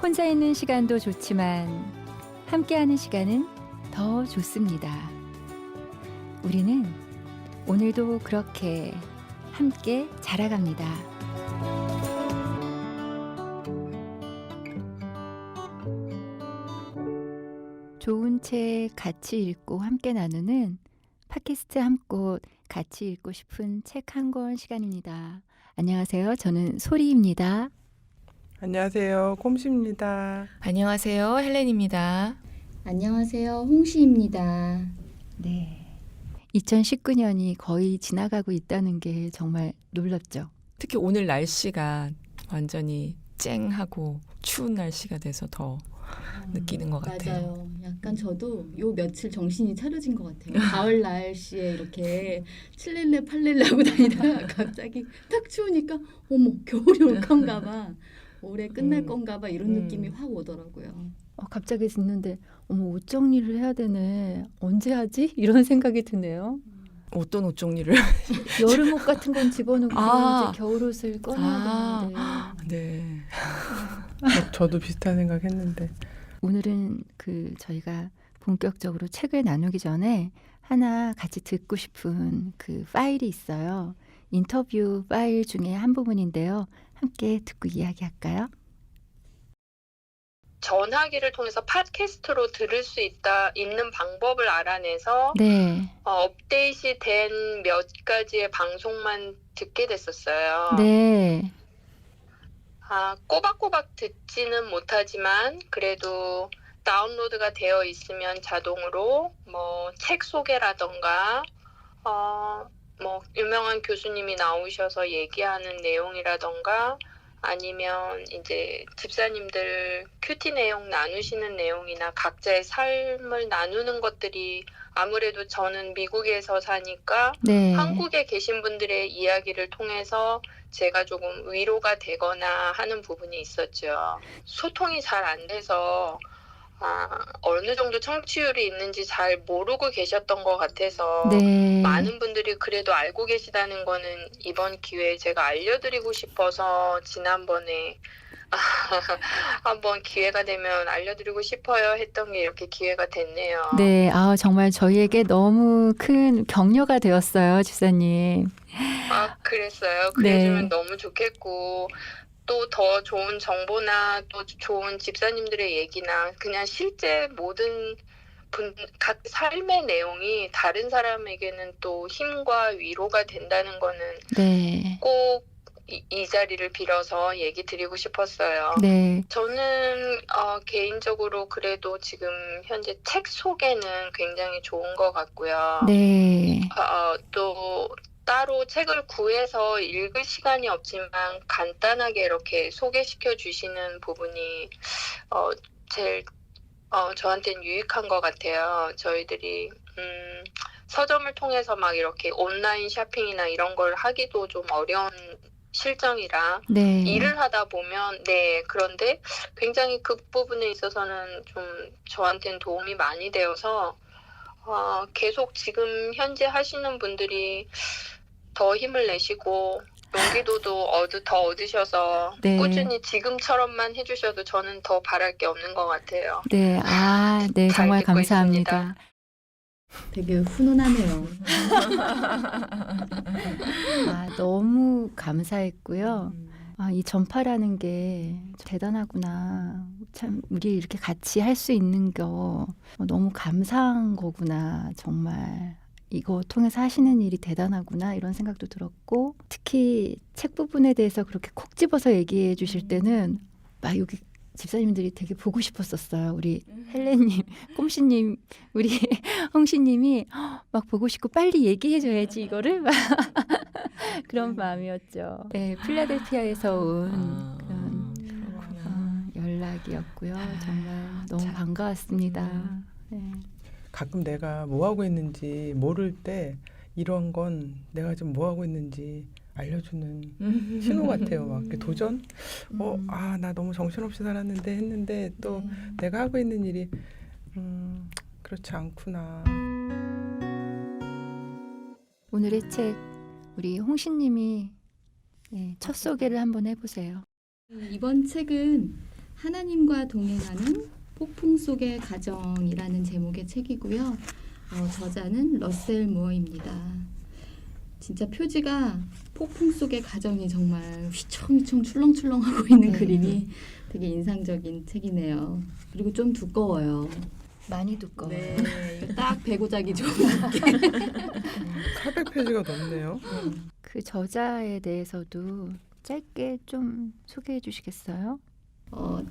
혼자 있는 시간도 좋지만 함께하는 시간은 더 좋습니다. 우리는 오늘도 그렇게 함께 자라갑니다. 좋은 책 같이 읽고 함께 나누는 팟캐스트 한 곳 같이 읽고 싶은 책 한 권 시간입니다. 안녕하세요. 저는 소리입니다. 안녕하세요. 콤씨입니다. 안녕하세요. 헬렌입니다. 안녕하세요. 홍시입니다. 네. 2019년이 거의 지나가고 있다는 게 정말 놀랍죠. 특히 오늘 날씨가 완전히 쨍하고 추운 날씨가 돼서 더 느끼는 것 같아요. 맞아요. 약간 저도 요 며칠 정신이 차려진 것 같아요. 가을 날씨에 이렇게 칠렐레 팔렐레 하고 다니다가 갑자기 딱 추우니까 어머 겨울이 올 건가 봐. 올해 끝날 건가 봐 이런 느낌이 확 오더라고요. 갑자기 듣는데 어머 옷 정리를 해야 되네. 언제 하지? 이런 생각이 드네요. 어떤 옷 정리를? 여름옷 같은 건 집어넣고 아. 이제 겨울옷을 꺼내야 되는데 네. 저도 비슷한 생각했는데 오늘은 저희가 본격적으로 책을 나누기 전에 하나 같이 듣고 싶은 파일이 있어요. 인터뷰 파일 중에 한 부분인데요. 함께 듣고 이야기할까요? 전화기를 통해서 팟캐스트로 들을 수 있는 방법을 알아내서 네. 업데이트 된 몇 가지의 방송만 듣게 됐었어요. 네. 꼬박꼬박 듣지는 못하지만 그래도 다운로드가 되어 있으면 자동으로 책 소개라던가 유명한 교수님이 나오셔서 얘기하는 내용이라던가 아니면 이제 집사님들 큐티 내용 나누시는 내용이나 각자의 삶을 나누는 것들이 아무래도 저는 미국에서 사니까 네. 한국에 계신 분들의 이야기를 통해서 제가 조금 위로가 되거나 하는 부분이 있었죠. 소통이 잘 안 돼서 어느 정도 청취율이 있는지 잘 모르고 계셨던 것 같아서 네. 많은 분들이 그래도 알고 계시다는 거는 이번 기회에 제가 알려드리고 싶어서 지난번에 한번 기회가 되면 알려드리고 싶어요 했던 게 이렇게 기회가 됐네요. 네. 정말 저희에게 너무 큰 격려가 되었어요, 집사님. 그랬어요. 네. 그래주면 너무 좋겠고 또 더 좋은 정보나 또 좋은 집사님들의 얘기나 그냥 실제 모든 각 삶의 내용이 다른 사람에게는 또 힘과 위로가 된다는 거는 네. 꼭 이 자리를 빌어서 얘기 드리고 싶었어요. 네. 저는 개인적으로 그래도 지금 현재 책 소개는 굉장히 좋은 것 같고요. 네. 또 따로 책을 구해서 읽을 시간이 없지만 간단하게 이렇게 소개시켜 주시는 부분이 제일 저한테는 유익한 것 같아요. 저희들이 서점을 통해서 막 이렇게 온라인 쇼핑이나 이런 걸 하기도 좀 어려운 실정이라 네. 일을 하다 보면 그런데 굉장히 그 부분에 있어서는 좀 저한테는 도움이 많이 되어서 계속 지금 현재 하시는 분들이 더 힘을 내시고 용기도 더 얻으셔서 네. 꾸준히 지금처럼만 해주셔도 저는 더 바랄 게 없는 것 같아요. 네. 네. 잘 정말 듣고 감사합니다. 있습니다. 되게 훈훈하네요. 너무 감사했고요. 이 전파라는 게 대단하구나. 참 우리 이렇게 같이 할 수 있는 거 너무 감사한 거구나. 정말 이거 통해서 하시는 일이 대단하구나 이런 생각도 들었고 특히 책 부분에 대해서 그렇게 콕 집어서 얘기해 주실 때는 막 여기 집사님들이 되게 보고 싶었었어요. 우리 헬렌님, 꼼씨님, 우리 홍씨님이 막 보고 싶고 빨리 얘기해줘야지 이거를 막 그런 마음이었죠. 네, 필라델피아에서 온 그런 연락이었고요. 정말 너무 참. 반가웠습니다. 네. 가끔 내가 뭐 하고 있는지 모를 때 이런 건 내가 지금 뭐 하고 있는지 알려주는 신호 같아요. 막 이렇게 도전? 나 너무 정신없이 살았는데 했는데 또 내가 하고 있는 일이 그렇지 않구나. 오늘의 책 우리 홍신님이 첫 소개를 한번 해보세요. 이번 책은 하나님과 동행하는 폭풍 속의 가정이라는 제목의 책이고요. 저자는 러셀 무어입니다. 진짜 표지가 폭풍 속의 가정이 정말 휘청휘청 출렁출렁하고 있는 네. 그림이 되게 인상적인 책이네요. 그리고 좀 두꺼워요. 많이 두꺼워요. 네, 이거 딱 베고 자기 좋은 400페이지가 넘네요. 그 저자에 대해서도 짧게 좀 소개해 주시겠어요?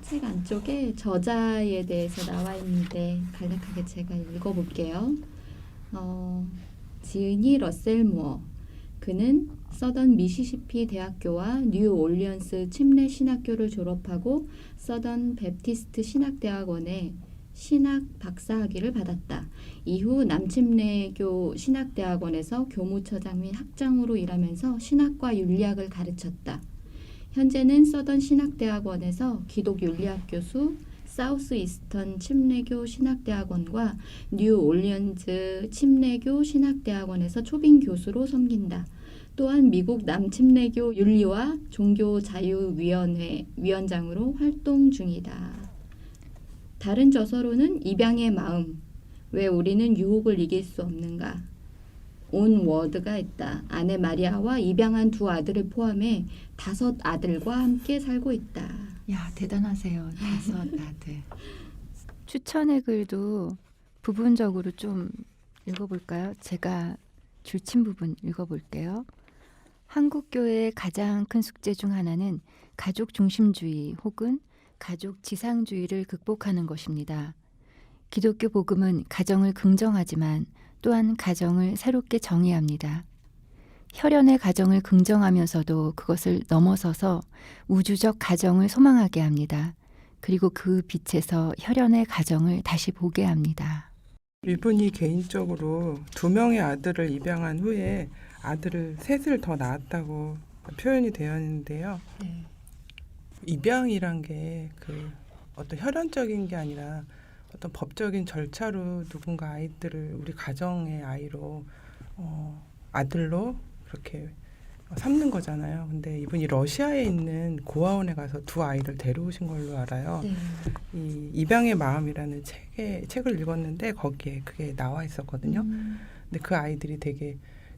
책 안쪽에 저자에 대해서 나와 있는데 간략하게 제가 읽어볼게요. 지은이 러셀 무어. 그는 서던 미시시피 대학교와 뉴 올리언스 침례 신학교를 졸업하고 서던 베프티스트 신학대학원에 신학 박사학위를 받았다. 이후 남침례교 신학대학원에서 교무처장 및 학장으로 일하면서 신학과 윤리학을 가르쳤다. 현재는 서던 신학대학원에서 기독윤리학 교수, 사우스 이스턴 침례교 신학대학원과 뉴 올리언즈 침례교 신학대학원에서 초빙 교수로 섬긴다. 또한 미국 남침례교 윤리와 종교자유위원회 위원장으로 활동 중이다. 다른 저서로는 입양의 마음, 왜 우리는 유혹을 이길 수 없는가? 온 워드가 있다. 아내 마리아와 입양한 2 아들을 포함해 5 아들과 함께 살고 있다. 야, 대단하세요. 5 아들. 추천의 글도 부분적으로 좀 읽어볼까요? 제가 줄친 부분 읽어볼게요. 한국 교회의 가장 큰 숙제 중 하나는 가족 중심주의 혹은 가족 지상주의를 극복하는 것입니다. 기독교 복음은 가정을 긍정하지만 또한 가정을 새롭게 정의합니다. 혈연의 가정을 긍정하면서도 그것을 넘어서서 우주적 가정을 소망하게 합니다. 그리고 그 빛에서 혈연의 가정을 다시 보게 합니다. 이분이 개인적으로 2명의 아들을 입양한 후에 아들을 3을 더 낳았다고 표현이 되어 있는데요. 네. 입양이란 게 어떤 혈연적인 게 아니라 어떤 법적인 절차로 누군가 아이들을 우리 가정의 아이로 아들로 그렇게 삼는 거잖아요. 근데 이분이 러시아에 있는 고아원에 가서 2 아이를 데려오신 걸로 알아요. 네. 이 입양의 마음이라는 책을 읽었는데 거기에 그게 나와 있었거든요. 근데 그 아이들이 되게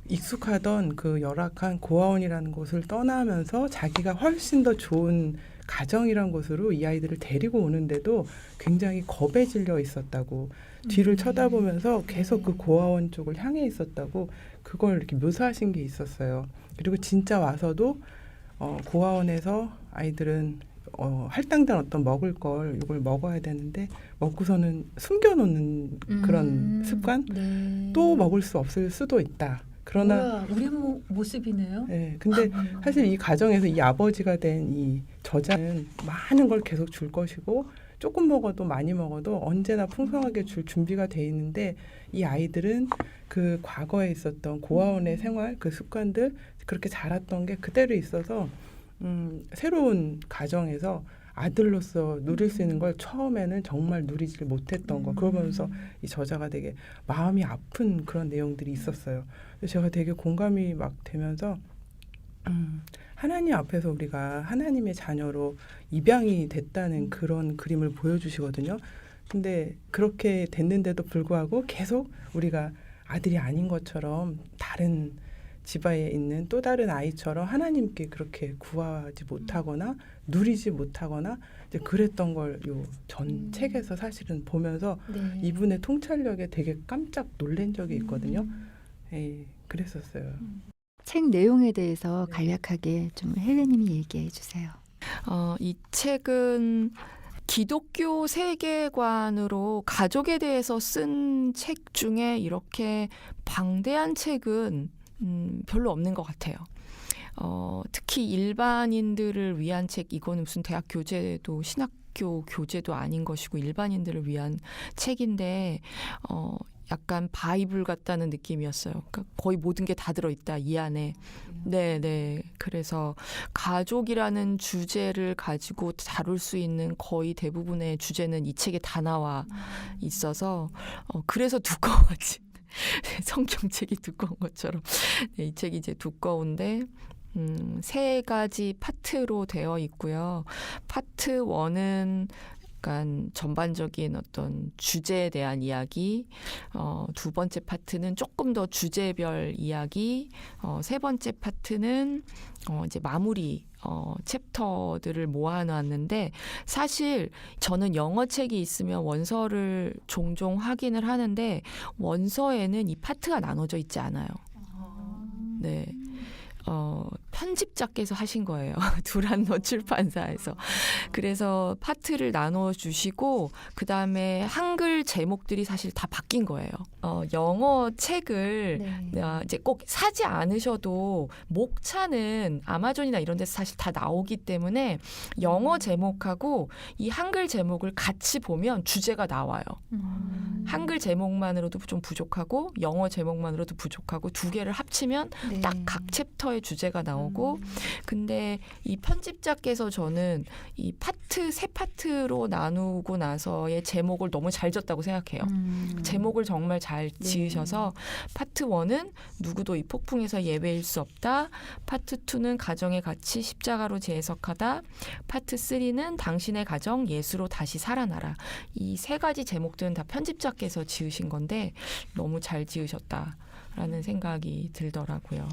익숙하던 그 열악한 고아원이라는 곳을 떠나면서 자기가 훨씬 더 좋은 가정이란 곳으로 이 아이들을 데리고 오는데도 굉장히 겁에 질려 있었다고 뒤를 쳐다보면서 계속 그 고아원 쪽을 향해 있었다고 그걸 이렇게 묘사하신 게 있었어요. 그리고 진짜 와서도 고아원에서 아이들은 할당된 어떤 먹을 걸 이걸 먹어야 되는데 먹고서는 숨겨놓는 그런 습관 네. 또 먹을 수 없을 수도 있다. 그러나 뭐야, 우리 모습이네요. 네, 근데 사실 이 가정에서 이 아버지가 된 이 저자는 많은 걸 계속 줄 것이고 조금 먹어도 많이 먹어도 언제나 풍성하게 줄 준비가 돼 있는데 이 아이들은 그 과거에 있었던 고아원의 생활 그 습관들 그렇게 자랐던 게 그대로 있어서 새로운 가정에서 아들로서 누릴 수 있는 걸 처음에는 정말 누리지를 못했던 거 그러면서 이 저자가 되게 마음이 아픈 그런 내용들이 있었어요. 그래서 제가 되게 공감이 막 되면서 하나님 앞에서 우리가 하나님의 자녀로 입양이 됐다는 그런 그림을 보여주시거든요. 근데 그렇게 됐는데도 불구하고 계속 우리가 아들이 아닌 것처럼 다른 집안에 있는 또 다른 아이처럼 하나님께 그렇게 구하지 못하거나 누리지 못하거나 이제 그랬던 걸 요 전 책에서 사실은 보면서 네. 이분의 통찰력에 되게 깜짝 놀란 적이 있거든요. 그랬었어요. 책 내용에 대해서 간략하게 좀 헬레님이 얘기해 주세요. 이 책은 기독교 세계관으로 가족에 대해서 쓴 책 중에 이렇게 방대한 책은 별로 없는 것 같아요. 특히 일반인들을 위한 책, 이거는 무슨 대학 교재도 신학교 교재도 아닌 것이고 일반인들을 위한 책인데 약간 바이블 같다는 느낌이었어요. 그러니까 거의 모든 게 다 들어있다, 이 안에. 네. 그래서 가족이라는 주제를 가지고 다룰 수 있는 거의 대부분의 주제는 이 책에 다 나와 있어서 그래서 두꺼워지. 성경책이 두꺼운 것처럼 이 책이 이제 두꺼운데 세 가지 파트로 되어 있고요. 파트 1은 약간 전반적인 어떤 주제에 대한 이야기, 두 번째 파트는 조금 더 주제별 이야기, 세 번째 파트는 이제 마무리 챕터들을 모아놨는데, 사실 저는 영어 책이 있으면 원서를 종종 확인을 하는데 원서에는 이 파트가 나눠져 있지 않아요. 네. 편집자께서 하신 거예요. 두란노 출판사에서. 그래서 파트를 나눠주시고 그다음에 한글 제목들이 사실 다 바뀐 거예요. 영어 책을 이제 꼭 사지 않으셔도 목차는 아마존이나 이런 데서 사실 다 나오기 때문에 영어 제목하고 이 한글 제목을 같이 보면 주제가 나와요. 한글 제목만으로도 좀 부족하고 영어 제목만으로도 부족하고 두 개를 합치면 딱 각 챕터의 주제가 나오고, 근데 이 편집자께서 저는 이 파트 세 파트로 나누고 나서의 제목을 너무 잘 졌다고 생각해요. 제목을 정말 잘 지으셔서 파트 1은 누구도 이 폭풍에서 예외일 수 없다. 파트 2는 가정의 가치 십자가로 재해석하다. 파트 3는 당신의 가정 예수로 다시 살아나라. 이 세 가지 제목들은 다 편집자께서 지으신 건데 너무 잘 지으셨다라는 생각이 들더라고요.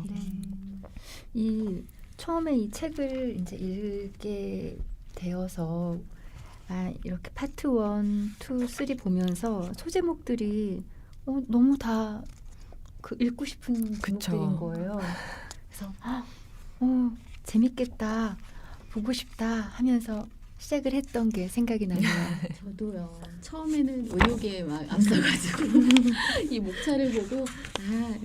이 처음에 이 책을 이제 읽게 되어서 이렇게 파트 1, 2, 3 보면서 소제목들이 너무 다 그 읽고 싶은 제목들인 거예요. 그래서 재밌겠다, 보고 싶다 하면서 시작을 했던 게 생각이 나네요. 저도요. 처음에는 의욕에 막 앞서가지고 이 목차를 보고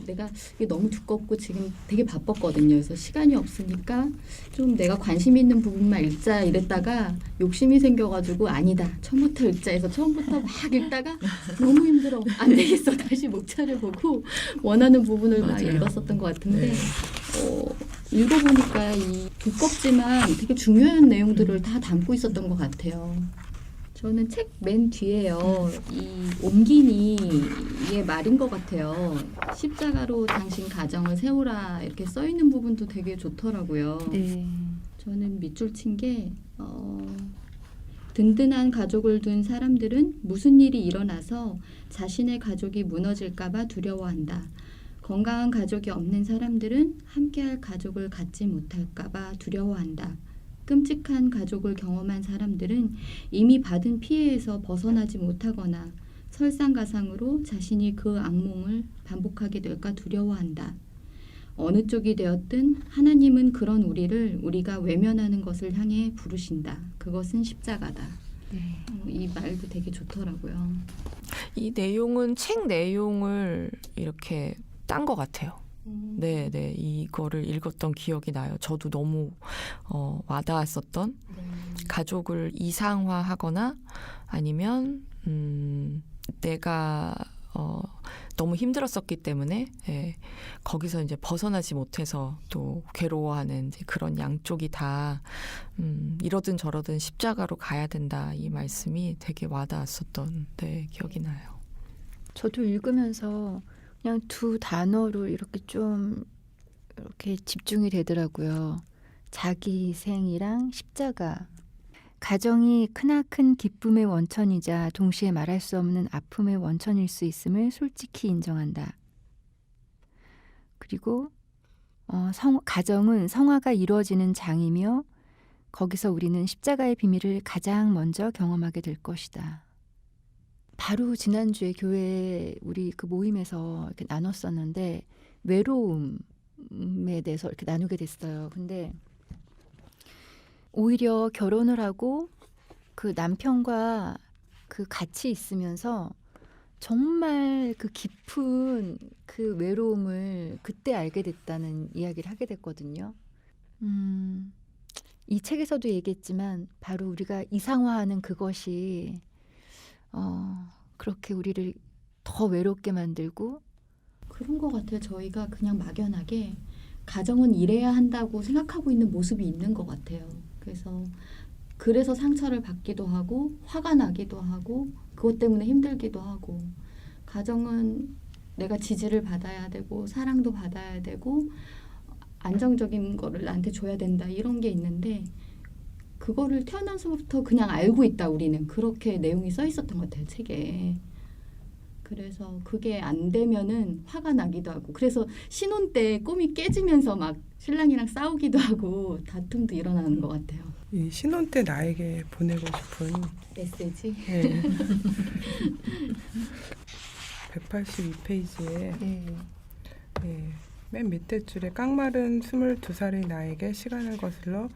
내가 이게 너무 두껍고 지금 되게 바빴거든요. 그래서 시간이 없으니까 좀 내가 관심 있는 부분만 읽자 이랬다가 욕심이 생겨가지고 아니다, 처음부터 읽자 해서 처음부터 막 읽다가 너무 힘들어, 안 되겠어, 다시 목차를 보고 원하는 부분을 막 읽었었던 것 같은데 읽어보니까 이 두껍지만 되게 중요한 내용들을 다 담고 있었던 것 같아요. 저는 책 맨 뒤에요. 이 옴기니의 말인 것 같아요. 십자가로 당신 가정을 세우라 이렇게 써 있는 부분도 되게 좋더라고요. 저는 밑줄 친 게 든든한 가족을 둔 사람들은 무슨 일이 일어나서 자신의 가족이 무너질까봐 두려워한다. 건강한 가족이 없는 사람들은 함께할 가족을 갖지 못할까봐 두려워한다. 끔찍한 가족을 경험한 사람들은 이미 받은 피해에서 벗어나지 못하거나 설상가상으로 자신이 그 악몽을 반복하게 될까 두려워한다. 어느 쪽이 되었든 하나님은 그런 우리가 외면하는 것을 향해 부르신다. 그것은 십자가다. 이 말도 되게 좋더라고요. 이 내용은 책 내용을 이렇게 딴 것 같아요. 네, 이거를 읽었던 기억이 나요. 저도 너무 와닿았었던, 가족을 이상화하거나 아니면 내가 너무 힘들었었기 때문에 거기서 이제 벗어나지 못해서 또 괴로워하는 이제 그런 양쪽이 다 이러든 저러든 십자가로 가야 된다, 이 말씀이 되게 와닿았었던 기억이 나요. 저도 읽으면서 그냥 두 단어로 이렇게 좀 이렇게 집중이 되더라고요. 자기희생이랑 십자가. 가정이 크나큰 기쁨의 원천이자 동시에 말할 수 없는 아픔의 원천일 수 있음을 솔직히 인정한다. 그리고 가정은 성화가 이루어지는 장이며 거기서 우리는 십자가의 비밀을 가장 먼저 경험하게 될 것이다. 바로 지난주에 교회 우리 그 모임에서 이렇게 나눴었는데 외로움에 대해서 이렇게 나누게 됐어요. 근데 오히려 결혼을 하고 그 남편과 그 같이 있으면서 정말 그 깊은 그 외로움을 그때 알게 됐다는 이야기를 하게 됐거든요. 이 책에서도 얘기했지만 바로 우리가 이상화하는 그것이 그렇게 우리를 더 외롭게 만들고, 그런 것 같아요. 저희가 그냥 막연하게 가정은 이래야 한다고 생각하고 있는 모습이 있는 것 같아요. 그래서 상처를 받기도 하고 화가 나기도 하고 그것 때문에 힘들기도 하고, 가정은 내가 지지를 받아야 되고 사랑도 받아야 되고 안정적인 거를 나한테 줘야 된다 이런 게 있는데 그거를 태어나서부터 그냥 알고 있다 우리는 그렇게 내용이 써 있었던 것 같아요 책에. 그래서 그게 안 되면은 화가 나기도 하고 그래서 신혼 때 꿈이 깨지면서 막 신랑이랑 싸우기도 하고 다툼도 일어나는 것 같아요. 이 신혼 때 나에게 보내고 싶은 메시지. 네. 182페이지에 네, 맨 밑에 줄에 깡마른 22살의 나에게 시간을 거슬러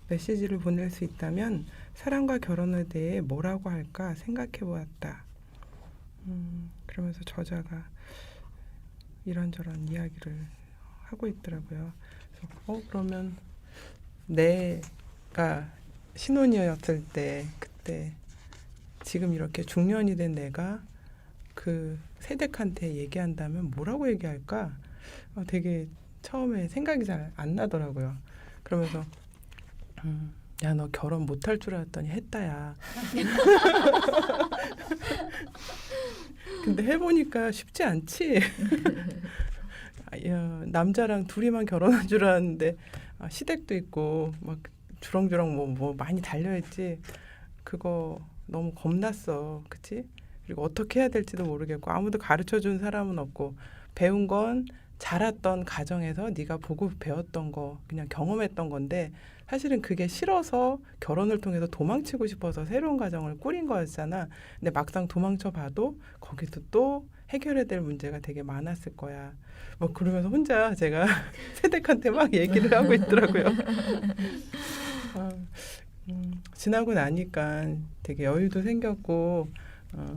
메시지를 보낼 수 있다면 사랑과 결혼에 대해 뭐라고 할까 생각해 보았다. 그러면서 저자가 이런저런 이야기를 하고 있더라고요. 그래서 그러면 내가 신혼이었을 때 그때 지금 이렇게 중년이 된 내가 그 새댁한테 얘기한다면 뭐라고 얘기할까? 되게 처음에 생각이 잘 안 나더라고요. 그러면서 야, 너 결혼 못할 줄 알았더니 했다야. 근데 해보니까 쉽지 않지. 야, 남자랑 둘이만 결혼한 줄 알았는데 시댁도 있고 막 주렁주렁 뭐 많이 달려있지. 그거 너무 겁났어. 그치? 그리고 어떻게 해야 될지도 모르겠고 아무도 가르쳐준 사람은 없고 배운 건 자랐던 가정에서 네가 보고 배웠던 거 그냥 경험했던 건데 사실은 그게 싫어서 결혼을 통해서 도망치고 싶어서 새로운 가정을 꾸린 거였잖아. 근데 막상 도망쳐 봐도 거기서 또 해결해야 될 문제가 되게 많았을 거야. 뭐 그러면서 혼자 제가 새댁한테 막 얘기를 하고 있더라고요. 지나고 나니까 되게 여유도 생겼고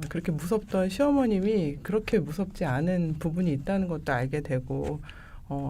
그렇게 무섭던 시어머님이 그렇게 무섭지 않은 부분이 있다는 것도 알게 되고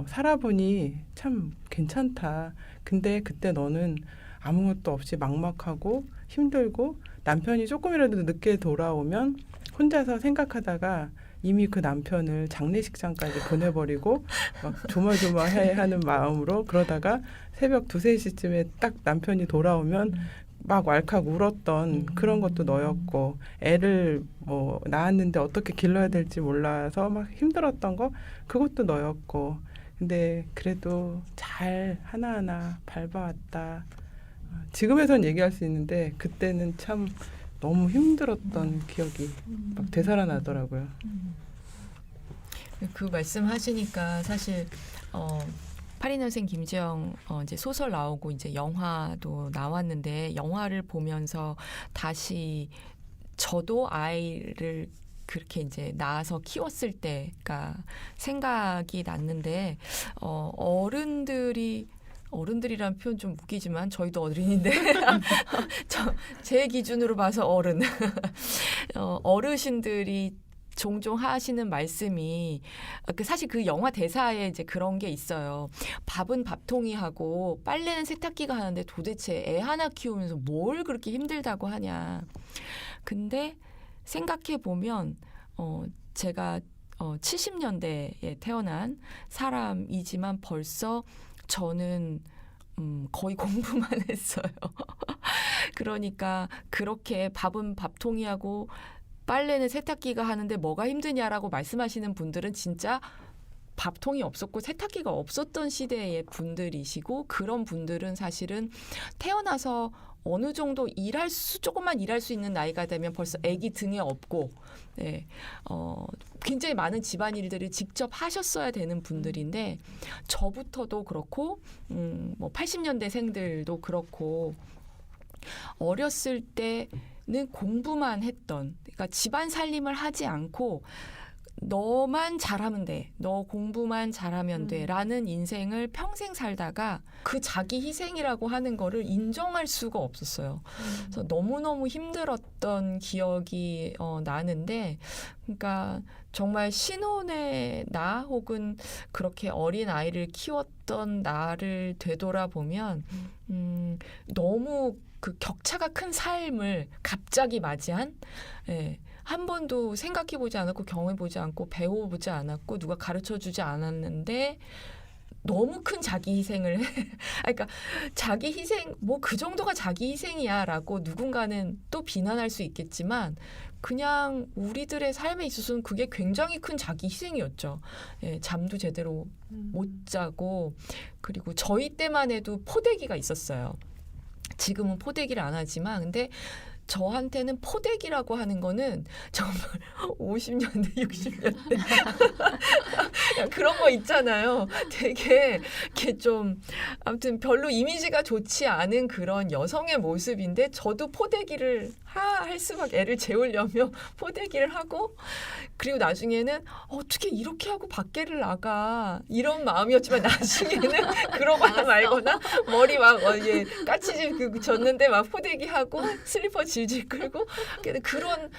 살아보니 참 괜찮다. 근데 그때 너는 아무것도 없이 막막하고 힘들고 남편이 조금이라도 늦게 돌아오면 혼자서 생각하다가 이미 그 남편을 장례식장까지 보내버리고 막 조마조마해하는 마음으로 그러다가 새벽 2, 3시쯤에 딱 남편이 돌아오면 막 왈칵 울었던 그런 것도 너였고 애를 뭐 낳았는데 어떻게 길러야 될지 몰라서 막 힘들었던 거 그것도 너였고 근데 그래도 잘 하나하나 밟아왔다. 지금에선 얘기할 수 있는데 그때는 참 너무 힘들었던 기억이 막 되살아나더라고요. 그 말씀하시니까 사실 82년생 김지영 이제 소설 나오고 이제 영화도 나왔는데 영화를 보면서 다시 저도 아이를 그렇게 이제 낳아서 키웠을 때가 생각이 났는데 어른들이란 표현 좀 웃기지만 저희도 어른인데 제 기준으로 봐서 어른 어르신들이 종종 하시는 말씀이 사실 그 영화 대사에 이제 그런 게 있어요. 밥은 밥통이하고 빨래는 세탁기가 하는데 도대체 애 하나 키우면서 뭘 그렇게 힘들다고 하냐. 근데 생각해 보면 제가 70년대에 태어난 사람이지만 벌써 저는 거의 공부만 했어요. 그러니까 그렇게 밥은 밥통이하고 빨래는 세탁기가 하는데 뭐가 힘드냐라고 말씀하시는 분들은 진짜 밥통이 없었고 세탁기가 없었던 시대의 분들이시고 그런 분들은 사실은 태어나서 어느 정도 조금만 일할 수 있는 나이가 되면 벌써 아기 등에 업고 네, 굉장히 많은 집안일들을 직접 하셨어야 되는 분들인데 저부터도 그렇고 뭐 80년대생들도 그렇고 어렸을 때는 공부만 했던 그러니까 집안 살림을 하지 않고 너만 잘하면 돼. 너 공부만 잘하면 돼. 라는 인생을 평생 살다가 그 자기 희생이라고 하는 거를 인정할 수가 없었어요. 그래서 너무너무 힘들었던 기억이 나는데 그러니까 정말 신혼의 나 혹은 그렇게 어린 아이를 키웠던 나를 되돌아보면 너무 그 격차가 큰 삶을 갑자기 맞이한 한 번도 생각해보지 않았고 경험해보지 않고 배워보지 않았고 누가 가르쳐주지 않았는데 너무 큰 자기 희생을 해. 그러니까 자기 희생 뭐 그 정도가 자기 희생이야라고 누군가는 또 비난할 수 있겠지만 그냥 우리들의 삶에 있어서는 그게 굉장히 큰 자기 희생이었죠. 예, 잠도 제대로 못 자고 그리고 저희 때만 해도 포대기가 있었어요. 지금은 포대기를 안 하지만 근데 저한테는 포대기라고 하는 거는 정말 50년대, 60년대 그런 거 있잖아요. 되게 이렇게 좀 아무튼 별로 이미지가 좋지 않은 그런 여성의 모습인데 저도 포대기를 할 수밖에 애를 재우려면 포대기를 하고 그리고 나중에는 어떻게 이렇게 하고 밖에를 나가 이런 마음이었지만 나중에는 그러거나 말거나 머리 막 예, 까치질 졌는데 막 포대기 하고 슬리퍼 질질 끌고 그런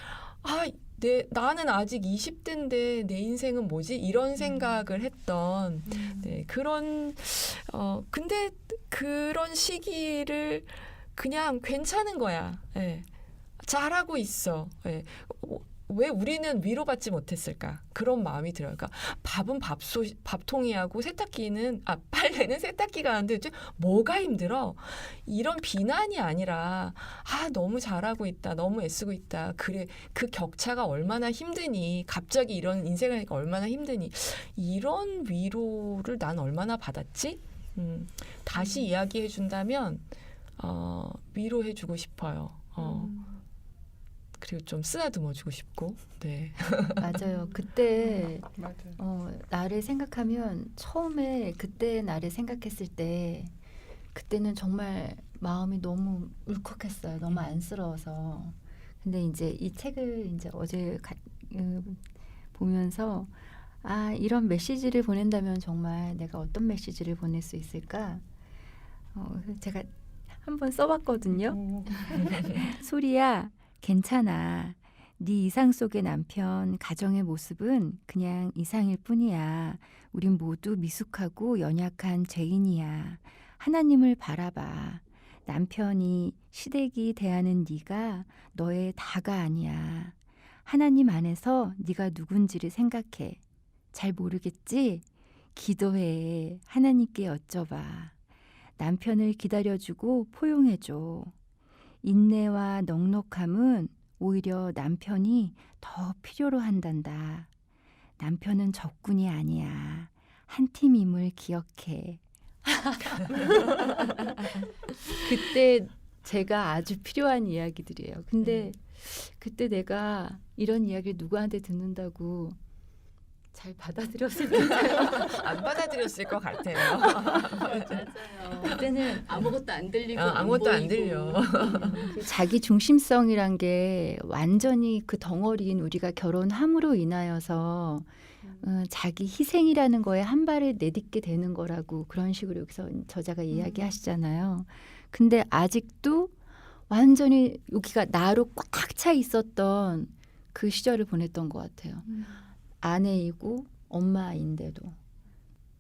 나는 아직 20대인데 내 인생은 뭐지? 이런 생각을 했던 네, 그런 근데 그런 시기를 그냥 괜찮은 거야. 예. 잘하고 있어. 예. 왜 우리는 위로받지 못했을까? 그런 마음이 들어요. 그러니까 밥은 밥통이하고 빨래는 세탁기가 하는데 뭐가 힘들어? 이런 비난이 아니라 너무 잘하고 있다. 너무 애쓰고 있다. 그래 그 격차가 얼마나 힘드니? 갑자기 이런 인생을 하니까 얼마나 힘드니? 이런 위로를 난 얼마나 받았지? 다시 이야기해 준다면 위로해주고 싶어요. 그리고 좀 쓰다듬어주고 싶고, 네. 맞아요. 그때 맞아요. 나를 생각하면 처음에 그때 나를 생각했을 때 그때는 정말 마음이 너무 울컥했어요. 너무 안쓰러워서. 근데 이제 이 책을 이제 어제 보면서 이런 메시지를 보낸다면 정말 내가 어떤 메시지를 보낼 수 있을까? 제가 한번 써봤거든요. 소리야. 괜찮아. 네 이상 속의 남편, 가정의 모습은 그냥 이상일 뿐이야. 우린 모두 미숙하고 연약한 죄인이야. 하나님을 바라봐. 남편이 시댁이 대하는 네가 너의 다가 아니야. 하나님 안에서 네가 누군지를 생각해. 잘 모르겠지? 기도해. 하나님께 여쭤봐. 남편을 기다려주고 포용해줘. 인내와 넉넉함은 오히려 남편이 더 필요로 한단다. 남편은 적군이 아니야. 한 팀임을 기억해. 그때 제가 아주 필요한 이야기들이에요. 근데 그때 내가 이런 이야기를 누구한테 듣는다고 잘 받아들였을까요? 안 받아들였을 것 같아요. 맞아요. 그때는 아무것도 안 들리고 아무것도 안 보이고. 들려. 자기 중심성이란 게 완전히 그 덩어리인 우리가 결혼함으로 인하여서 자기 희생이라는 거에 한 발을 내딛게 되는 거라고 그런 식으로 여기서 저자가 이야기하시잖아요. 근데 아직도 완전히 여기가 나로 꽉 차 있었던 그 시절을 보냈던 것 같아요. 아내이고 엄마인데도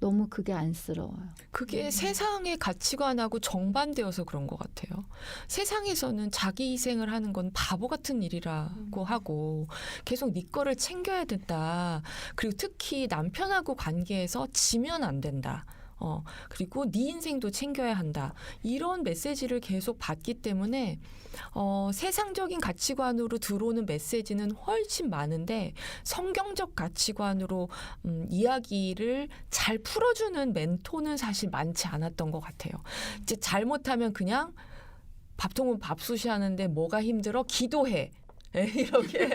너무 그게 안쓰러워요. 그게 세상의 가치관하고 정반대여서 그런 것 같아요. 세상에서는 자기 희생을 하는 건 바보 같은 일이라고 하고 계속 네 거를 챙겨야 된다. 그리고 특히 남편하고 관계에서 지면 안 된다. 그리고 네 인생도 챙겨야 한다. 이런 메시지를 계속 받기 때문에 세상적인 가치관으로 들어오는 메시지는 훨씬 많은데 성경적 가치관으로 이야기를 잘 풀어주는 멘토는 사실 많지 않았던 것 같아요. 이제 잘못하면 그냥 밥통은 밥솥이 하는데 뭐가 힘들어? 기도해. 이렇게.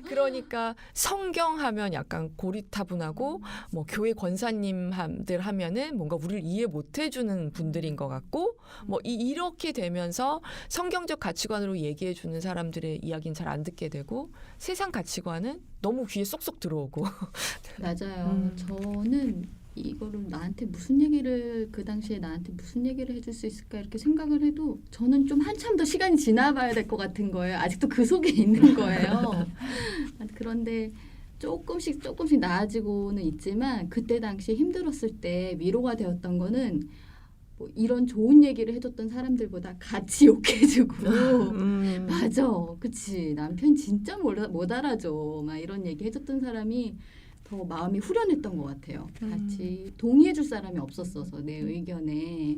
그러니까 성경하면 약간 고리타분하고 뭐 교회 권사님들 하면은 뭔가 우리를 이해 못 해주는 분들인 것 같고 뭐 이렇게 되면서 성경적 가치관으로 얘기해 주는 사람들의 이야기는 잘 안 듣게 되고 세상 가치관은 너무 귀에 쏙쏙 들어오고 맞아요. 저는 이거를 나한테 무슨 얘기를 그 당시에 나한테 무슨 얘기를 해줄 수 있을까 이렇게 생각을 해도 저는 좀 한참 더 시간이 지나봐야 될 것 같은 거예요. 아직도 그 속에 있는 거예요. 그런데 조금씩 나아지고는 있지만 그때 당시에 힘들었을 때 위로가 되었던 거는 뭐 이런 좋은 얘기를 해줬던 사람들보다 같이 욕해주고 맞아, 그치, 남편 진짜 못 알아줘 막 이런 얘기 해줬던 사람이 더 마음이 후련했던 것 같아요. 같이 동의해줄 사람이 없었어서 내 의견에.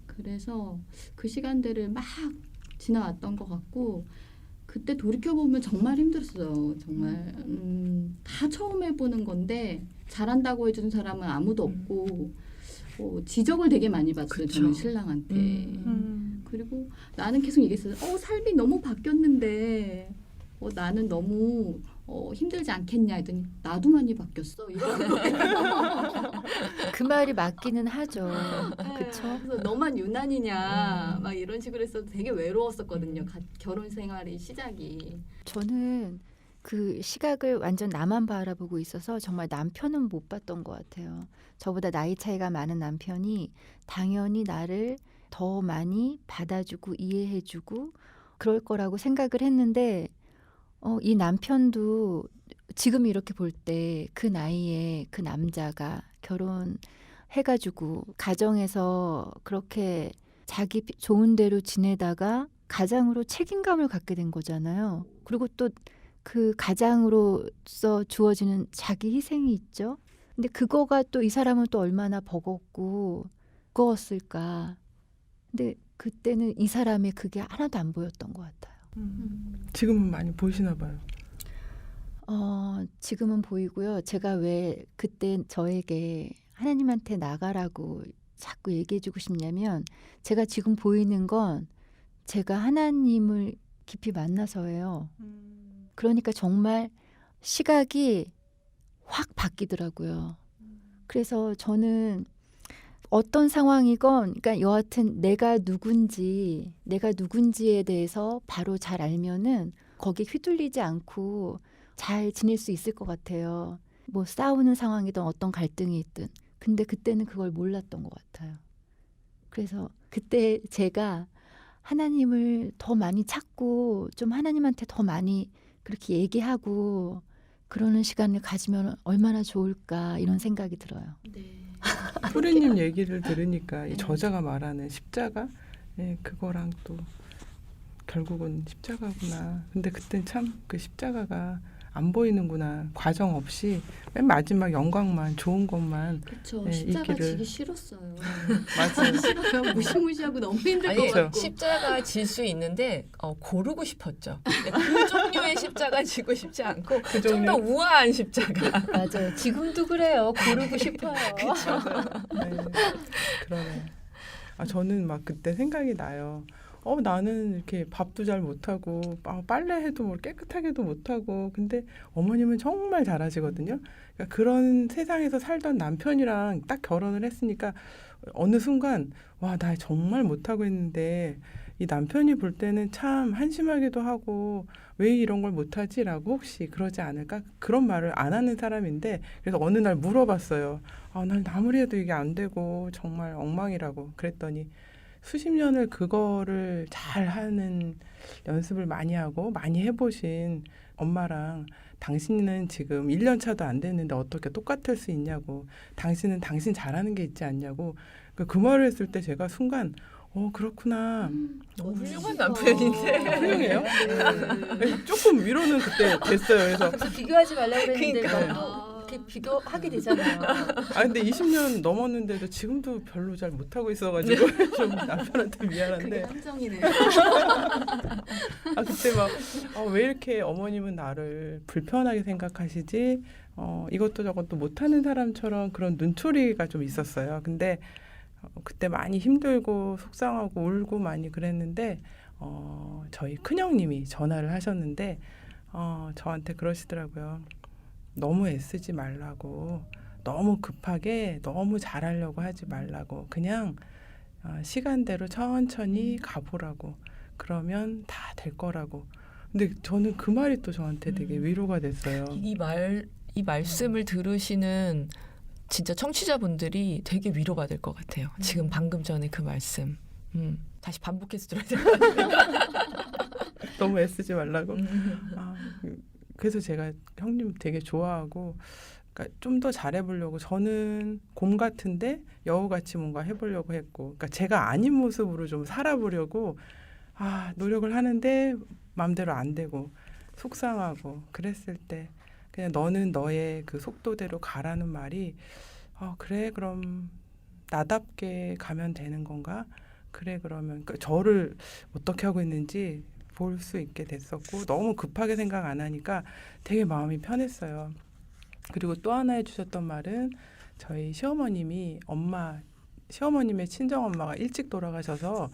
그래서 그 시간들을 막 지나왔던 것 같고, 그때 돌이켜보면 정말 힘들었어요. 정말 다 처음 해보는 건데 잘한다고 해주는 사람은 아무도 없고 지적을 되게 많이 받았어요. 그쵸. 저는 신랑한테. 그리고 나는 계속 얘기했어요. 삶이 너무 바뀌었는데 나는 너무 힘들지 않겠냐 했더니 나도 많이 바뀌었어. 이러는 거예요. 그 말이 맞기는 하죠. 그쵸? 그래서 너만 유난이냐 막 이런 식으로 해서 되게 외로웠었거든요. 결혼 생활의 시작이. 저는 그 시각을 완전 나만 바라보고 있어서 정말 남편은 못 봤던 것 같아요. 저보다 나이 차이가 많은 남편이 당연히 나를 더 많이 받아주고 이해해주고 그럴 거라고 생각을 했는데 이 남편도 지금 이렇게 볼 때 그 나이에 그 남자가 결혼해가지고 가정에서 그렇게 자기 좋은 대로 지내다가 가장으로 책임감을 갖게 된 거잖아요. 그리고 또 그 가장으로서 주어지는 자기 희생이 있죠. 근데 그거가 또 이 사람은 또 얼마나 버겁고 무거웠을까. 근데 그때는 이 사람의 그게 하나도 안 보였던 것 같아요. 지금은 많이 보이시나 봐요. 지금은 보이고요. 제가 왜 그때 저에게 하나님한테 나가라고 자꾸 얘기해주고 싶냐면, 제가 지금 보이는 건 제가 하나님을 깊이 만나서예요. 그러니까 정말 시각이 확 바뀌더라고요. 그래서 저는 어떤 상황이건, 그러니까 여하튼 내가 누군지에 대해서 바로 잘 알면은 거기에 휘둘리지 않고 잘 지낼 수 있을 것 같아요. 뭐 싸우는 상황이든 어떤 갈등이 있든. 근데 그때는 그걸 몰랐던 것 같아요. 그래서 그때 제가 하나님을 더 많이 찾고 좀 하나님한테 더 많이 그렇게 얘기하고 그러는 시간을 가지면 얼마나 좋을까 이런 생각이 들어요. 네. 소리님 얘기를 들으니까 이 저자가 말하는 십자가, 그거랑 또 결국은 십자가구나. 근데 그땐 참 그 십자가가 안 보이는구나. 과정 없이 맨 마지막 영광만, 좋은 것만. 그렇죠. 십자가 있기를. 지기 싫었어요. 맞아요. 싫어요. 무시무시하고 너무 힘들 것 아니, 그쵸. 같고. 십자가 질 수 있는데 고르고 싶었죠. 그 종류의 십자가 지고 싶지 않고 그 좀 더 종류. 우아한 십자가. 맞아요. 지금도 그래요. 고르고 싶어요. 네, 그러네. 저는 막 그때 생각이 나요. 나는 이렇게 밥도 잘 못하고 빨래해도 뭐 깨끗하게도 못하고, 근데 어머님은 정말 잘하시거든요. 그러니까 그런 세상에서 살던 남편이랑 딱 결혼을 했으니까 어느 순간 와, 나 정말 못하고 있는데 이 남편이 볼 때는 참 한심하기도 하고 왜 이런 걸 못하지라고 혹시 그러지 않을까? 그런 말을 안 하는 사람인데, 그래서 어느 날 물어봤어요. 난 아무리 해도 이게 안 되고 정말 엉망이라고. 그랬더니 수십 년을 그거를 잘하는 연습을 많이 하고 많이 해보신 엄마랑 당신은 지금 1년 차도 안 됐는데 어떻게 똑같을 수 있냐고, 당신은 당신 잘하는 게 있지 않냐고 그 말을 했을 때 제가 순간 그렇구나. 너무 훌륭한 멋지다. 남편인데. 훌륭해요? 네. 조금 위로는 그때 됐어요. 그래서 비교하지 말라고 그랬는데 그러니까요. 너무 이렇게 비교하게 되잖아요. 근데 20년 넘었는데도 지금도 별로 잘 못하고 있어가지고 좀 남편한테 그게 미안한데, 함정이네. 그때 막 왜 이렇게 어머님은 나를 불편하게 생각하시지? 이것도 저것도 못하는 사람처럼 그런 눈초리가 좀 있었어요. 근데 그때 많이 힘들고 속상하고 울고 많이 그랬는데 저희 큰형님이 전화를 하셨는데 저한테 그러시더라고요. 너무 애쓰지 말라고, 너무 급하게 너무 잘하려고 하지 말라고, 그냥 시간대로 천천히 가보라고, 그러면 다 될 거라고. 근데 저는 그 말이 또 저한테 되게 위로가 됐어요. 이 말씀을 들으시는 진짜 청취자분들이 되게 위로받을 것 같아요. 지금 방금 전에 그 말씀. 다시 반복해서 들어야 될 것 같아요. 너무 애쓰지 말라고. 그래서 제가 형님 되게 좋아하고, 그러니까 좀 더 잘해보려고 저는 곰 같은데 여우같이 뭔가 해보려고 했고, 그러니까 제가 아닌 모습으로 좀 살아보려고 노력을 하는데 마음대로 안 되고 속상하고 그랬을 때 그냥 너는 너의 그 속도대로 가라는 말이 그래 그럼 나답게 가면 되는 건가? 그래 그러면 저를 어떻게 하고 있는지 볼 수 있게 됐었고 너무 급하게 생각 안 하니까 되게 마음이 편했어요. 그리고 또 하나 해주셨던 말은 저희 시어머님의 친정엄마가 일찍 돌아가셔서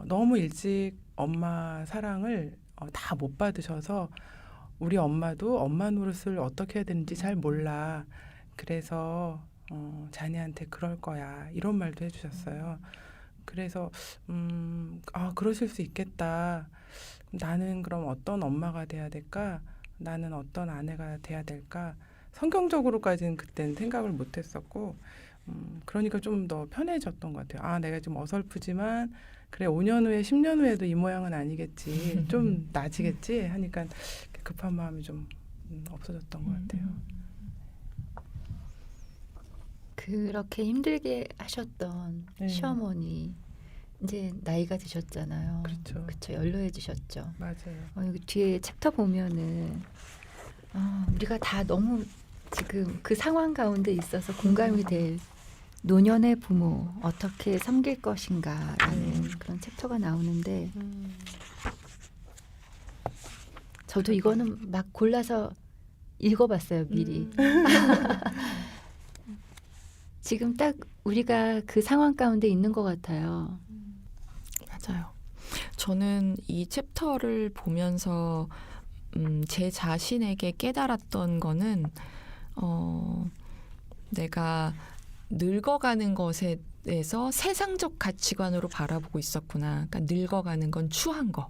너무 일찍 엄마 사랑을 다 못 받으셔서 우리 엄마도 엄마 노릇을 어떻게 해야 되는지 잘 몰라. 그래서 자네한테 그럴 거야. 이런 말도 해주셨어요. 그래서 그러실 수 있겠다. 나는 그럼 어떤 엄마가 돼야 될까? 나는 어떤 아내가 돼야 될까? 성경적으로까지는 그때는 생각을 못했었고 그러니까 좀 더 편해졌던 것 같아요. 내가 좀 어설프지만 그래 5년 후에 10년 후에도 이 모양은 아니겠지. 좀 나아지겠지 하니까 급한 마음이 좀 없어졌던 것 같아요. 그렇게 힘들게 하셨던 네. 시어머니 이제 나이가 드셨잖아요. 그렇죠. 그쵸, 연로해지셨죠. 맞아요. 여기 뒤에 챕터 보면은 우리가 다 너무 지금 그 상황 가운데 있어서 공감이 될 노년의 부모 어떻게 섬길 것인가라는 그런 챕터가 나오는데 저도 이거는 막 골라서 읽어봤어요 미리. 지금 딱 우리가 그 상황 가운데 있는 것 같아요. 맞아요. 저는 이 챕터를 보면서 제 자신에게 깨달았던 거는 내가 늙어가는 것에 대해서 세상적 가치관으로 바라보고 있었구나. 그러니까 늙어가는 건 추한 거.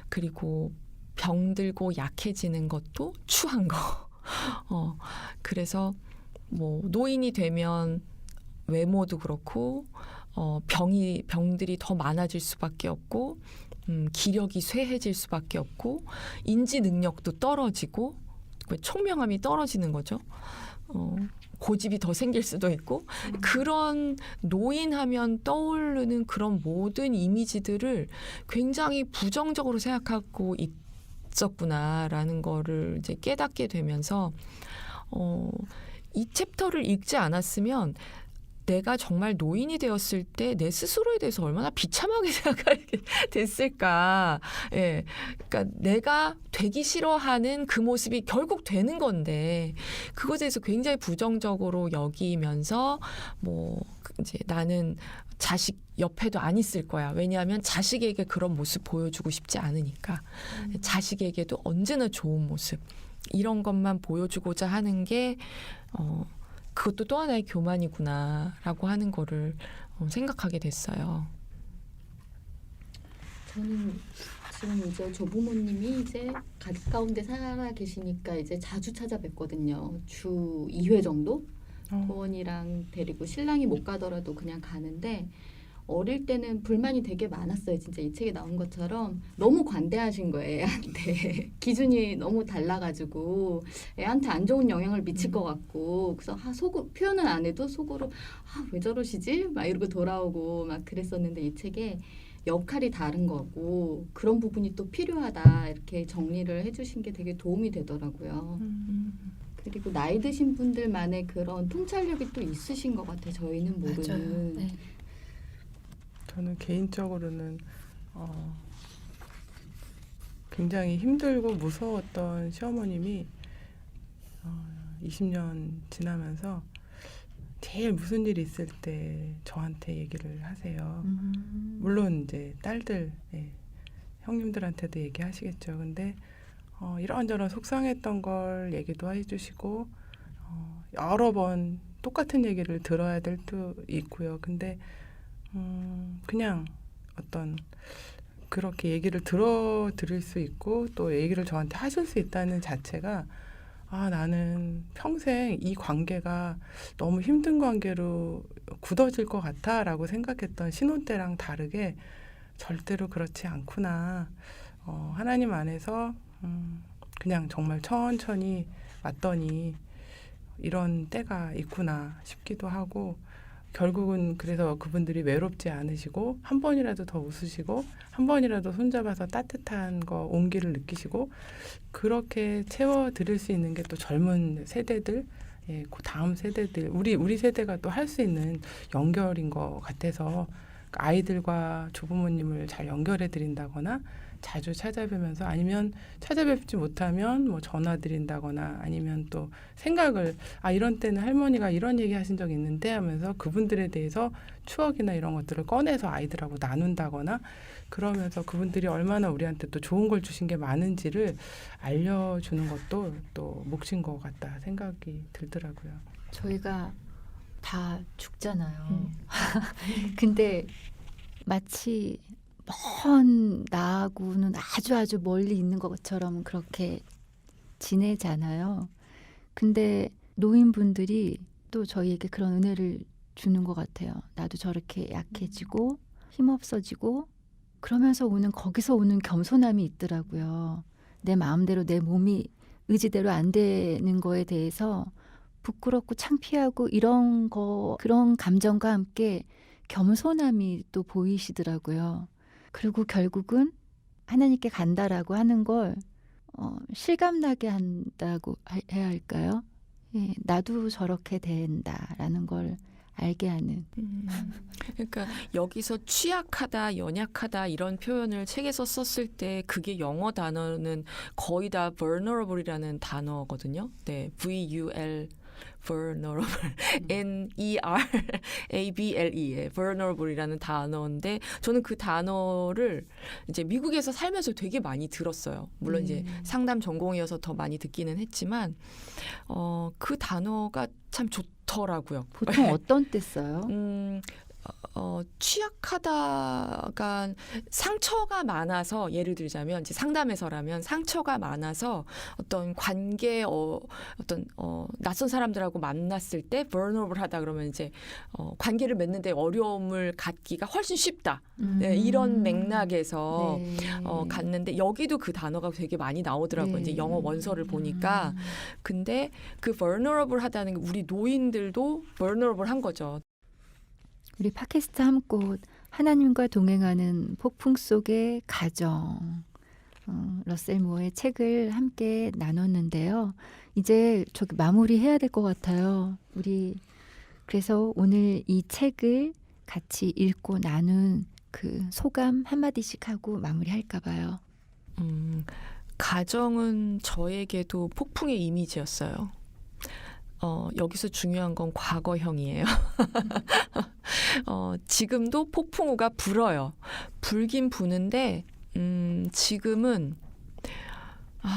그리고 병들고 약해지는 것도 추한 거. 그래서 뭐 노인이 되면 외모도 그렇고 병들이 더 많아질 수밖에 없고 기력이 쇠해질 수밖에 없고 인지 능력도 떨어지고 총명함이 떨어지는 거죠. 고집이 더 생길 수도 있고 그런 노인하면 떠오르는 그런 모든 이미지들을 굉장히 부정적으로 생각하고 있었구나라는 거를 이제 깨닫게 되면서 이 챕터를 읽지 않았으면 내가 정말 노인이 되었을 때 내 스스로에 대해서 얼마나 비참하게 생각하게 됐을까. 예. 그러니까 내가 되기 싫어하는 그 모습이 결국 되는 건데 그것에 대해서 굉장히 부정적으로 여기면서 뭐 이제 나는 자식 옆에도 안 있을 거야. 왜냐하면 자식에게 그런 모습 보여주고 싶지 않으니까. 자식에게도 언제나 좋은 모습. 이런 것만 보여주고자 하는 게 그것도 또 하나의 교만이구나라고 하는 거를 생각하게 됐어요. 저는 지금 이제 조부모님이 이제 가족 가운데 살아 계시니까 이제 자주 찾아뵙거든요. 주 2회 정도 부원이랑 데리고 신랑이 못 가더라도 그냥 가는데 어릴 때는 불만이 되게 많았어요. 진짜 이 책에 나온 것처럼 너무 관대하신 거예요, 애한테. 기준이 너무 달라가지고 애한테 안 좋은 영향을 미칠 것 같고 그래서 속으로 표현은 안 해도 속으로 왜 저러시지? 막 이러고 돌아오고 막 그랬었는데 이 책에 역할이 다른 거고 그런 부분이 또 필요하다 이렇게 정리를 해주신 게 되게 도움이 되더라고요. 그리고 나이 드신 분들만의 그런 통찰력이 또 있으신 것 같아요. 저희는 모르는. 맞아요. 네. 저는 개인적으로는 굉장히 힘들고 무서웠던 시어머님이 20년 지나면서 제일 무슨 일이 있을 때 저한테 얘기를 하세요. 물론 이제 딸들, 형님들한테도 얘기하시겠죠. 근데 이런저런 속상했던 걸 얘기도 해주시고 여러 번 똑같은 얘기를 들어야 될 때도 있고요. 근데 그냥 어떤 그렇게 얘기를 들을 수 있고 또 얘기를 저한테 하실 수 있다는 자체가 나는 평생 이 관계가 너무 힘든 관계로 굳어질 것 같아라고 생각했던 신혼 때랑 다르게 절대로 그렇지 않구나. 하나님 안에서 그냥 정말 천천히 왔더니 이런 때가 있구나 싶기도 하고 결국은 그래서 그분들이 외롭지 않으시고 한 번이라도 더 웃으시고 한 번이라도 손잡아서 따뜻한 거 온기를 느끼시고 그렇게 채워드릴 수 있는 게 또 젊은 세대들 예, 그 다음 세대들 우리 세대가 또 할 수 있는 연결인 것 같아서 아이들과 조부모님을 잘 연결해 드린다거나 자주 찾아뵈면서 아니면 찾아뵙지 못하면 뭐 전화 드린다거나 아니면 또 생각을 이런 때는 할머니가 이런 얘기 하신 적이 있는데 하면서 그분들에 대해서 추억이나 이런 것들을 꺼내서 아이들하고 나눈다거나 그러면서 그분들이 얼마나 우리한테 또 좋은 걸 주신 게 많은지를 알려주는 것도 또 몫인 것 같다 생각이 들더라고요. 저희가 다 죽잖아요. 근데 마치 먼 나하고는 아주 멀리 있는 것처럼 그렇게 지내잖아요. 근데 노인분들이 또 저희에게 그런 은혜를 주는 것 같아요. 나도 저렇게 약해지고 힘없어지고 그러면서 거기서 오는 겸손함이 있더라고요. 내 마음대로 내 몸이 의지대로 안 되는 거에 대해서 부끄럽고 창피하고 그런 감정과 함께 겸손함이 또 보이시더라고요. 그리고 결국은 하나님께 간다라고 하는 걸 실감나게 한다고 해야 할까요? 예, 나도 저렇게 된다라는 걸 알게 하는. 그러니까 여기서 취약하다, 연약하다 이런 표현을 책에서 썼을 때 그게 영어 단어는 거의 다 vulnerable이라는 단어거든요. 네, V-U-L vulnerable, N-E-R-A-B-L-E, vulnerable이라는 단어인데 저는 그 단어를 이제 미국에서 살면서 되게 많이 들었어요. 물론 이제 상담 전공이어서 더 많이 듣기는 했지만 그 단어가 참 좋더라고요. 보통 어떤 때 써요? 취약하다가 상처가 많아서 예를 들자면 이제 상담에서라면 상처가 많아서 어떤 관계 낯선 사람들하고 만났을 때 vulnerable하다 그러면 이제 관계를 맺는데 어려움을 갖기가 훨씬 쉽다. 네, 이런 맥락에서 네. 갔는데 여기도 그 단어가 되게 많이 나오더라고요. 네. 이제 영어 원서를 보니까. 근데 그 vulnerable하다는 게 우리 노인들도 vulnerable한 거죠. 우리 팟캐스트 한 곳 하나님과 동행하는 폭풍 속의 가정 러셀 무어의 책을 함께 나눴는데요. 이제 저기 마무리해야 될 것 같아요. 우리 그래서 오늘 이 책을 같이 읽고 나눈 그 소감 한마디씩 하고 마무리할까 봐요. 가정은 저에게도 폭풍의 이미지였어요. 여기서 중요한 건 과거형이에요. 지금도 폭풍우가 불어요. 불긴 부는데 지금은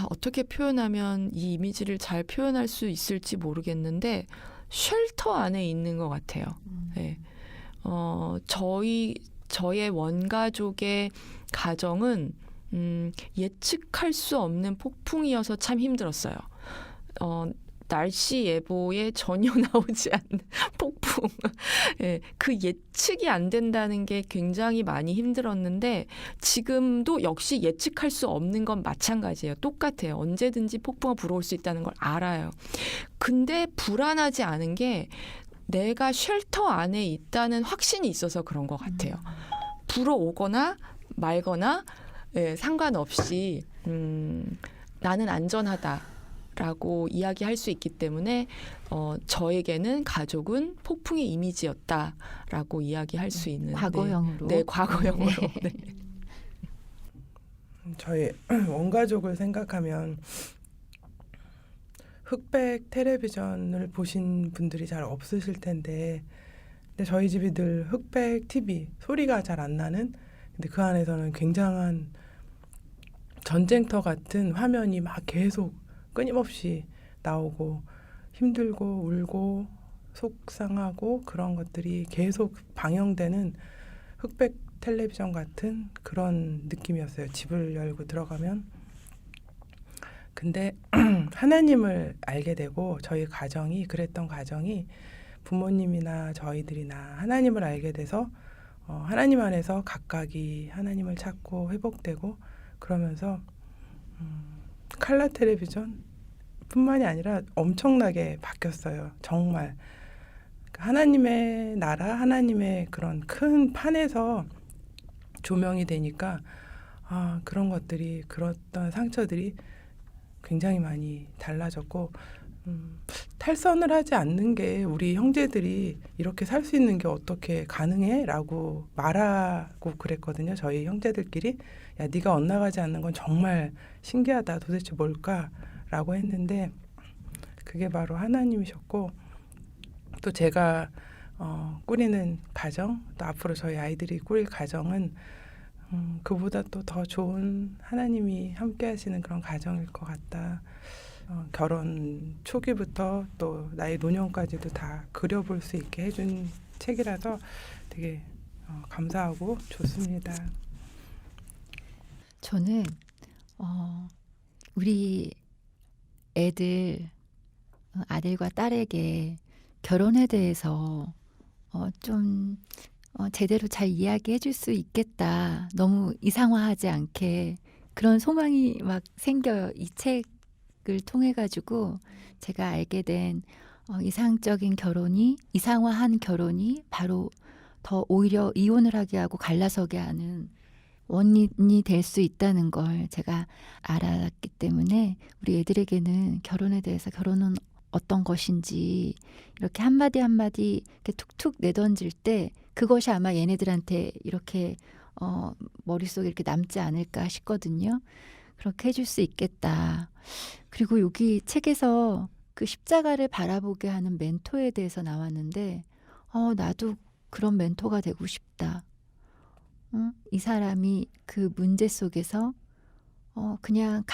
어떻게 표현하면 이 이미지를 잘 표현할 수 있을지 모르겠는데 쉘터 안에 있는 것 같아요. 네. 저의 원가족의 가정은 예측할 수 없는 폭풍이어서 참 힘들었어요. 날씨 예보에 전혀 나오지 않는 폭풍. 예, 그 예측이 안 된다는 게 굉장히 많이 힘들었는데 지금도 역시 예측할 수 없는 건 마찬가지예요. 똑같아요. 언제든지 폭풍가 불어올 수 있다는 걸 알아요. 근데 불안하지 않은 게 내가 쉘터 안에 있다는 확신이 있어서 그런 것 같아요. 불어오거나 말거나 상관없이 나는 안전하다. 라고 이야기할 수 있기 때문에 저에게는 가족은 폭풍의 이미지였다라고 이야기할 수 있는 과거형으로. 네, 과거형으로. 네. 저희 원가족을 생각하면 흑백 텔레비전을 보신 분들이 잘 없으실 텐데 근데 저희 집이 늘 흑백 TV 소리가 잘 안 나는 근데 그 안에서는 굉장한 전쟁터 같은 화면이 막 계속 끊임없이 나오고 힘들고 울고 속상하고 그런 것들이 계속 방영되는 흑백 텔레비전 같은 그런 느낌이었어요. 집을 열고 들어가면. 근데 하나님을 알게 되고 저희 가정이 그랬던 가정이 부모님이나 저희들이나 하나님을 알게 돼서 하나님 안에서 각각이 하나님을 찾고 회복되고 그러면서 칼라 텔레비전 뿐만이 아니라 엄청나게 바뀌었어요. 정말. 하나님의 나라, 하나님의 그런 큰 판에서 조명이 되니까 그런 것들이, 그런 상처들이 굉장히 많이 달라졌고, 탈선을 하지 않는 게 우리 형제들이 이렇게 살 수 있는 게 어떻게 가능해? 라고 말하고 그랬거든요. 저희 형제들끼리. 야, 네가 엇나가지 않는 건 정말 신기하다. 도대체 뭘까? 라고 했는데 그게 바로 하나님이셨고, 또 제가 꾸리는 가정, 또 앞으로 저희 아이들이 꾸릴 가정은 그보다 또 더 좋은 하나님이 함께 하시는 그런 가정일 것 같다. 결혼 초기부터 또 나의 노년까지도 다 그려볼 수 있게 해준 책이라서 되게 감사하고 좋습니다. 저는 우리 애들, 아들과 딸에게 결혼에 대해서 좀 제대로 잘 이야기해 줄 수 있겠다. 너무 이상화하지 않게 그런 소망이 막 생겨요. 이 책을 통해 가지고 제가 알게 된 이상적인 결혼이, 이상화한 결혼이 바로 더 오히려 이혼을 하게 하고 갈라서게 하는 원인이 될 수 있다는 걸 제가 알았기 때문에 우리 애들에게는 결혼에 대해서, 결혼은 어떤 것인지 이렇게 한마디 한마디 이렇게 툭툭 내던질 때 그것이 아마 얘네들한테 이렇게 머릿속에 이렇게 남지 않을까 싶거든요. 그렇게 해줄 수 있겠다. 그리고 여기 책에서 그 십자가를 바라보게 하는 멘토에 대해서 나왔는데 나도 그런 멘토가 되고 싶다. 이 사람이 그 문제 속에서 그냥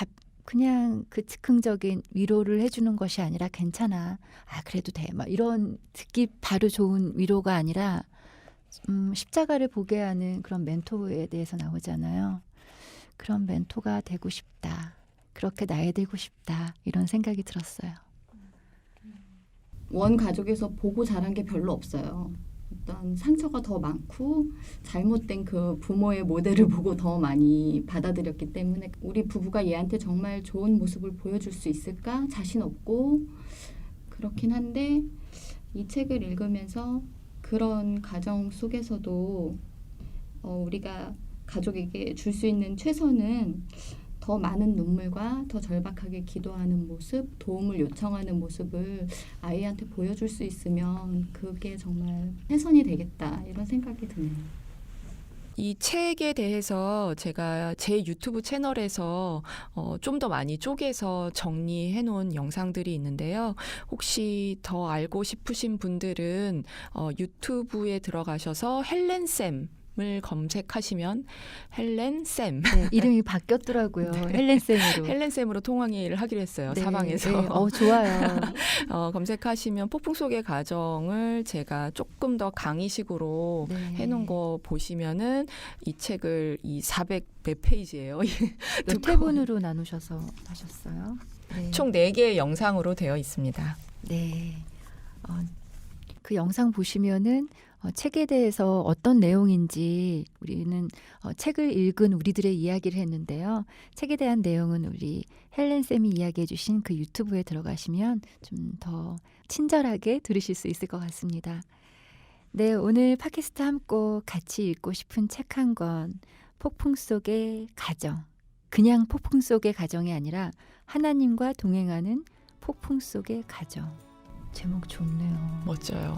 그 즉흥적인 위로를 해주는 것이 아니라 괜찮아. 그래도 돼. 막 이런 듣기 바로 좋은 위로가 아니라 십자가를 보게 하는 그런 멘토에 대해서 나오잖아요. 그런 멘토가 되고 싶다. 그렇게 나이 들고 싶다. 이런 생각이 들었어요. 원 가족에서 보고 자란 게 별로 없어요. 어떤 상처가 더 많고 잘못된 그 부모의 모델을 보고 더 많이 받아들였기 때문에 우리 부부가 얘한테 정말 좋은 모습을 보여줄 수 있을까? 자신 없고 그렇긴 한데 이 책을 읽으면서 그런 가정 속에서도 우리가 가족에게 줄 수 있는 최선은 더 많은 눈물과 더 절박하게 기도하는 모습, 도움을 요청하는 모습을 아이한테 보여줄 수 있으면 그게 정말 최선이 되겠다 이런 생각이 드네요. 이 책에 대해서 제가 제 유튜브 채널에서 좀 더 많이 쪼개서 정리해 놓은 영상들이 있는데요. 혹시 더 알고 싶으신 분들은 유튜브에 들어가셔서 헬렌쌤 을 검색하시면 헬렌쌤 네, 이름이 바뀌었더라고요. 헬렌쌤으로. 헬렌쌤으로 통화를 하기로 했어요. 네, 사방에서. 네. 좋아요. 검색하시면 폭풍 속의 가정을 제가 조금 더 강의식으로 네. 해놓은 거 보시면은 이 책을 이 400 몇 페이지예요. 몇 회분으로 나누셔서 하셨어요? 네. 총 4개의 영상으로 되어 있습니다. 네. 그 영상 보시면은 책에 대해서 어떤 내용인지 우리는 책을 읽은 우리들의 이야기를 했는데요. 책에 대한 내용은 우리 헬렌쌤이 이야기해 주신 그 유튜브에 들어가시면 좀 더 친절하게 들으실 수 있을 것 같습니다. 네, 오늘 팟캐스트 함께 같이 읽고 싶은 책 한 권, 폭풍 속의 가정. 그냥 폭풍 속의 가정이 아니라 하나님과 동행하는 폭풍 속의 가정. 제목 좋네요. 멋져요.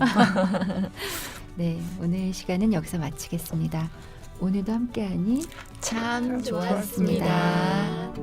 네, 오늘 시간은 여기서 마치겠습니다. 오늘도 함께하니 참 좋았습니다.